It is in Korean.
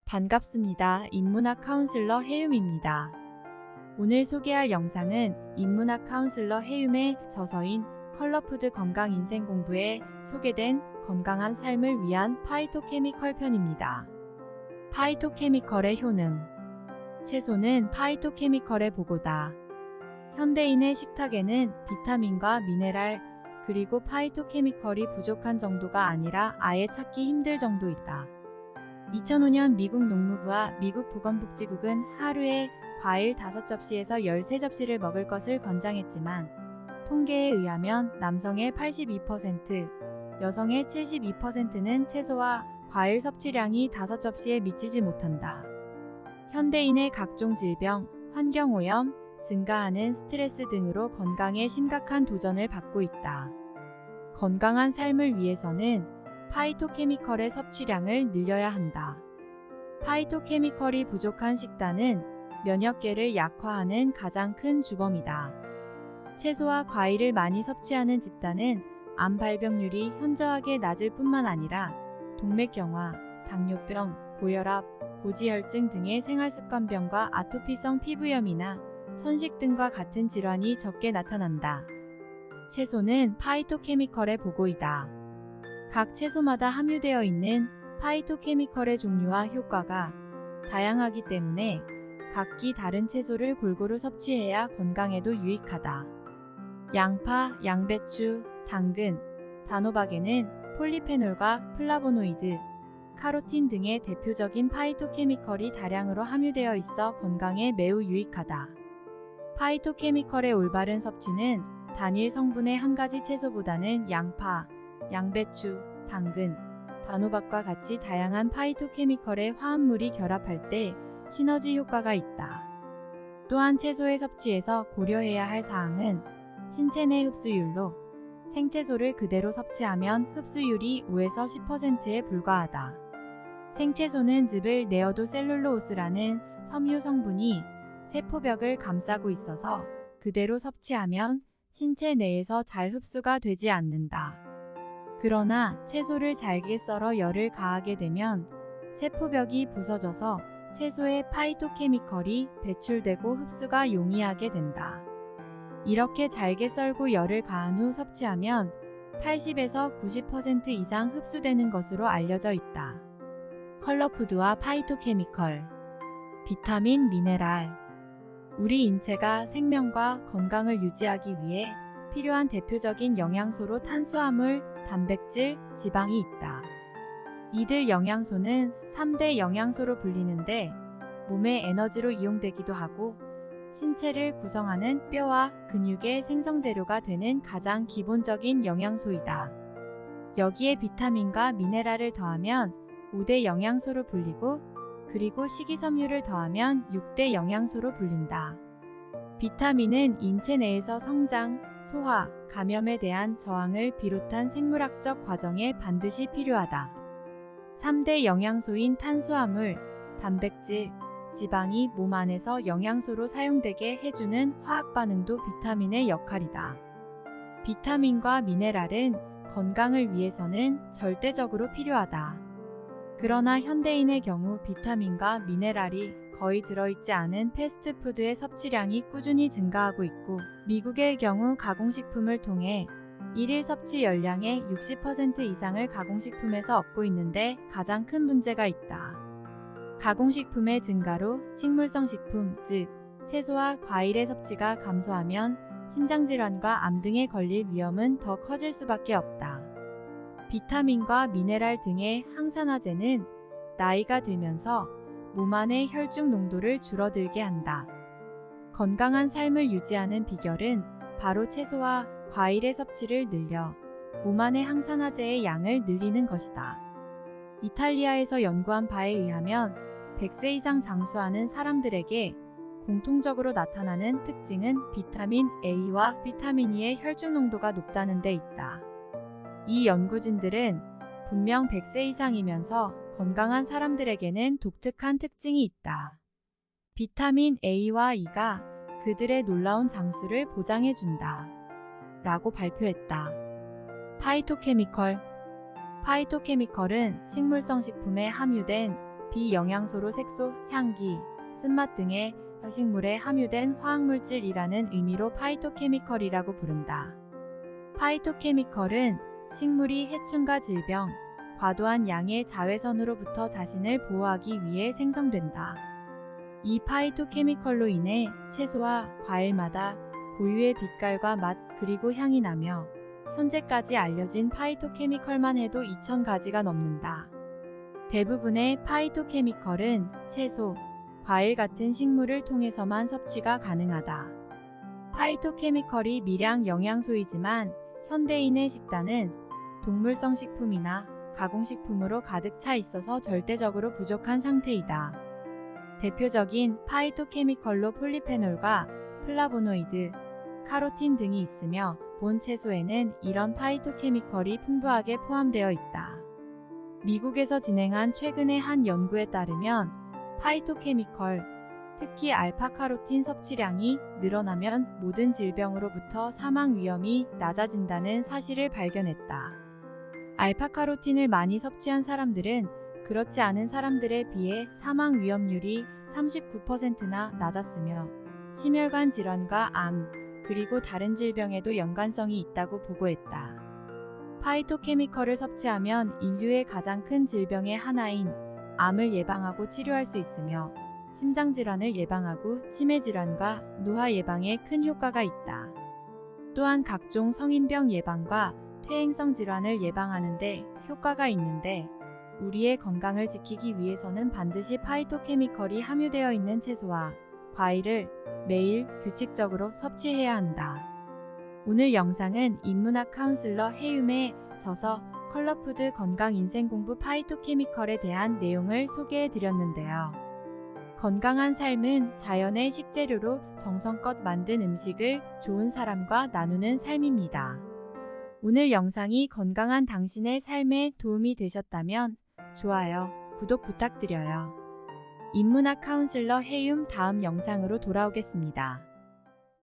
반갑습니다. 인문학 카운슬러 해움입니다. 오늘 소개할 영상은 인문학 카운슬러 해움의 저서인 컬러푸드 건강 인생 공부에 소개된 건강한 삶을 위한 파이토케미컬 편입니다. 파이토케미컬의 효능. 채소는 파이토케미컬의 보고다. 현대인의 식탁에는 비타민과 미네랄, 그리고 파이토케미컬이 부족한 정도가 아니라 아예 찾기 힘들 정도 있다. 2005년 미국 농무부와 미국 보건복지국은 하루에 과일 5접시에서 13접시를 먹을 것을 권장했지만 통계에 의하면 남성의 82%, 여성의 72%는 채소와 과일 섭취량이 5접시에 미치지 못한다. 현대인의 각종 질병, 환경오염, 증가하는 스트레스 등으로 건강에 심각한 도전을 받고 있다. 건강한 삶을 위해서는 파이토케미컬의 섭취량을 늘려야 한다. 파이토케미컬이 부족한 식단은 면역계를 약화하는 가장 큰 주범이다. 채소와 과일을 많이 섭취하는 집단은 암 발병률이 현저하게 낮을 뿐만 아니라 동맥경화, 당뇨병, 고혈압, 고지혈증 등의 생활습관병과 아토피성 피부염이나 천식 등과 같은 질환이 적게 나타난다. 채소는 파이토케미컬의 보고이다. 각 채소마다 함유되어 있는 파이토케미컬의 종류와 효과가 다양하기 때문에 각기 다른 채소를 골고루 섭취해야 건강에도 유익하다. 양파, 양배추, 당근, 단호박에는 폴리페놀과 플라보노이드, 카로틴 등의 대표적인 파이토케미컬이 다량으로 함유되어 있어 건강에 매우 유익하다. 파이토케미컬의 올바른 섭취는 단일 성분의 한 가지 채소보다는 양파, 양배추, 당근, 단호박과 같이 다양한 파이토케미컬의 화합물이 결합할 때 시너지 효과가 있다. 또한 채소의 섭취에서 고려해야 할 사항은 신체 내 흡수율로 생채소를 그대로 섭취하면 흡수율이 5에서 10%에 불과하다. 생채소는 즙을 내어도 셀룰로오스라는 섬유 성분이 세포벽을 감싸고 있어서 그대로 섭취하면 신체 내에서 잘 흡수가 되지 않는다. 그러나 채소를 잘게 썰어 열을 가하게 되면 세포벽이 부서져서 채소의 파이토케미컬이 배출되고 흡수가 용이하게 된다. 이렇게 잘게 썰고 열을 가한 후 섭취하면 80에서 90% 이상 흡수되는 것으로 알려져 있다. 컬러푸드와 파이토케미컬. 비타민, 미네랄. 우리 인체가 생명과 건강을 유지하기 위해 필요한 대표적인 영양소로 탄수화물, 단백질, 지방이 있다. 이들 영양소는 3대 영양소로 불리는데 몸의 에너지로 이용되기도 하고 신체를 구성하는 뼈와 근육의 생성재료가 되는 가장 기본적인 영양소이다. 여기에 비타민과 미네랄을 더하면 5대 영양소로 불리고 그리고 식이섬유를 더하면 6대 영양소로 불린다. 비타민은 인체 내에서 성장, 소화, 감염에 대한 저항을 비롯한 생물학적 과정에 반드시 필요하다. 3대 영양소인 탄수화물, 단백질, 지방이 몸 안에서 영양소로 사용되게 해주는 화학 반응도 비타민의 역할이다. 비타민과 미네랄은 건강을 위해서는 절대적으로 필요하다. 그러나 현대인의 경우 비타민과 미네랄이 거의 들어있지 않은 패스트푸드의 섭취량이 꾸준히 증가하고 있고 미국의 경우 가공식품을 통해 일일 섭취 열량의 60% 이상을 가공식품에서 얻고 있는데 가장 큰 문제가 있다. 가공식품의 증가로 식물성 식품, 즉 채소와 과일의 섭취가 감소하면 심장질환과 암 등에 걸릴 위험은 더 커질 수밖에 없다. 비타민과 미네랄 등의 항산화제는 나이가 들면서 몸 안의 혈중 농도를 줄어들게 한다. 건강한 삶을 유지하는 비결은 바로 채소와 과일의 섭취를 늘려 몸 안의 항산화제의 양을 늘리는 것이다. 이탈리아에서 연구한 바에 의하면 100세 이상 장수하는 사람들에게 공통적으로 나타나는 특징은 비타민 A와 비타민 E의 혈중 농도가 높다는 데 있다. 이 연구진들은 분명 100세 이상이면서 건강한 사람들에게는 독특한 특징이 있다. 비타민 A와 E가 그들의 놀라운 장수를 보장해준다. 라고 발표했다. 파이토케미컬. 파이토케미컬은 식물성 식품에 함유된 비영양소로 색소, 향기, 쓴맛 등의 식물에 함유된 화학물질이라는 의미로 파이토케미컬이라고 부른다. 파이토케미컬은 식물이 해충과 질병, 과도한 양의 자외선으로부터 자신을 보호하기 위해 생성된다. 이 파이토케미컬로 인해 채소와 과일마다 고유의 빛깔과 맛 그리고 향이 나며 현재까지 알려진 파이토케미컬만 해도 2,000가지가 넘는다. 대부분의 파이토케미컬은 채소, 과일 같은 식물을 통해서만 섭취가 가능하다. 파이토케미컬이 미량 영양소이지만 현대인의 식단은 동물성 식품이나 가공식품으로 가득 차 있어서 절대적으로 부족한 상태이다. 대표적인 파이토케미컬로 폴리페놀과 플라보노이드, 카로틴 등이 있으며 본 채소에는 이런 파이토케미컬이 풍부하게 포함되어 있다. 미국에서 진행한 최근의 한 연구에 따르면 파이토케미컬, 특히 알파카로틴 섭취량이 늘어나면 모든 질병으로부터 사망 위험이 낮아진다는 사실을 발견했다. 알파카로틴을 많이 섭취한 사람들은 그렇지 않은 사람들에 비해 사망 위험률이 39%나 낮았으며 심혈관 질환과 암, 그리고 다른 질병에도 연관성이 있다고 보고했다. 파이토케미컬을 섭취하면 인류의 가장 큰 질병의 하나인 암을 예방하고 치료할 수 있으며 심장질환을 예방하고 치매질환과 노화 예방에 큰 효과가 있다. 또한 각종 성인병 예방과 퇴행성 질환을 예방하는 데 효과가 있는데 우리의 건강을 지키기 위해서는 반드시 파이토케미컬이 함유되어 있는 채소와 과일을 매일 규칙적으로 섭취해야 한다. 오늘 영상은 인문학 카운슬러 해움의 저서 컬러푸드 건강인생공부 파이토케미컬에 대한 내용을 소개해 드렸는데요. 건강한 삶은 자연의 식재료로 정성껏 만든 음식을 좋은 사람과 나누는 삶입니다. 오늘 영상이 건강한 당신의 삶에 도움이 되셨다면 좋아요, 구독 부탁드려요. 인문학 카운슬러 해움 다음 영상으로 돌아오겠습니다.